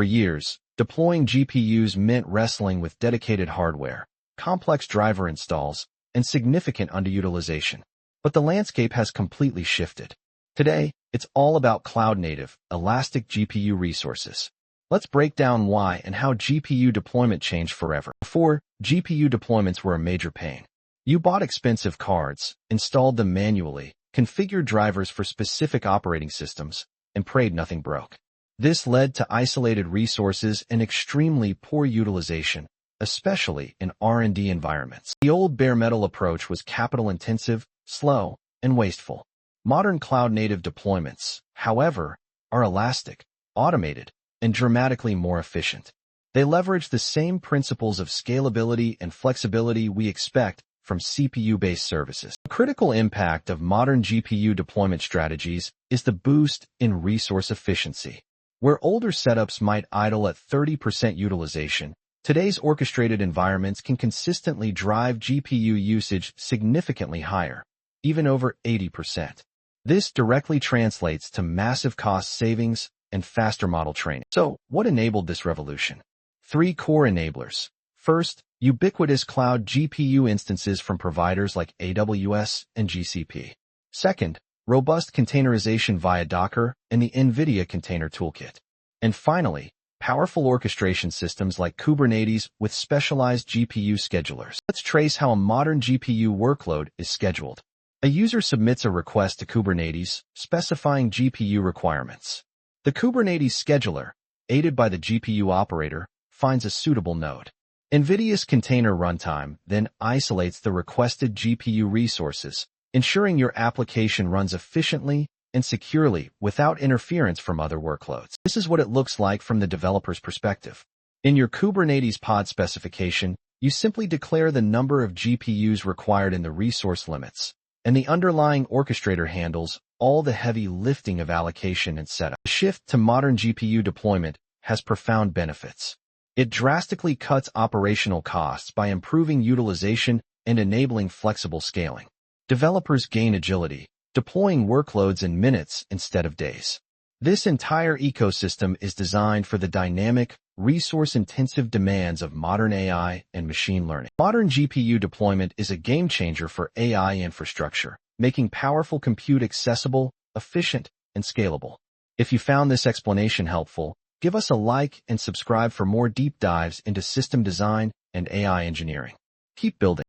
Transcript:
For years, deploying GPUs meant wrestling with dedicated hardware, complex driver installs, and significant underutilization. But the landscape has completely shifted. Today, it's all about cloud-native, elastic GPU resources. Let's break down why and how GPU deployment changed forever. Before, GPU deployments were a major pain. You bought expensive cards, installed them manually, configured drivers for specific operating systems, and prayed nothing broke. This led to isolated resources and extremely poor utilization, especially in R&D environments. The old bare metal approach was capital-intensive, slow, and wasteful. Modern cloud-native deployments, however, are elastic, automated, and dramatically more efficient. They leverage the same principles of scalability and flexibility we expect from CPU-based services. The critical impact of modern GPU deployment strategies is the boost in resource efficiency. Where older setups might idle at 30% utilization, today's orchestrated environments can consistently drive GPU usage significantly higher, even over 80%. This directly translates to massive cost savings and faster model training. So, what enabled this revolution? 3 core enablers. First, ubiquitous cloud GPU instances from providers like AWS and GCP. Second, robust containerization via Docker and the NVIDIA Container Toolkit. And finally, powerful orchestration systems like Kubernetes with specialized GPU schedulers. Let's trace how a modern GPU workload is scheduled. A user submits a request to Kubernetes, specifying GPU requirements. The Kubernetes scheduler, aided by the GPU operator, finds a suitable node. NVIDIA's container runtime then isolates the requested GPU resources, ensuring your application runs efficiently and securely without interference from other workloads. This is what it looks like from the developer's perspective. In your Kubernetes pod specification, you simply declare the number of GPUs required in the resource limits, and the underlying orchestrator handles all the heavy lifting of allocation and setup. The shift to modern GPU deployment has profound benefits. It drastically cuts operational costs by improving utilization and enabling flexible scaling. Developers gain agility, deploying workloads in minutes instead of days. This entire ecosystem is designed for the dynamic, resource-intensive demands of modern AI and machine learning. Modern GPU deployment is a game-changer for AI infrastructure, making powerful compute accessible, efficient, and scalable. If you found this explanation helpful, give us a like and subscribe for more deep dives into system design and AI engineering. Keep building.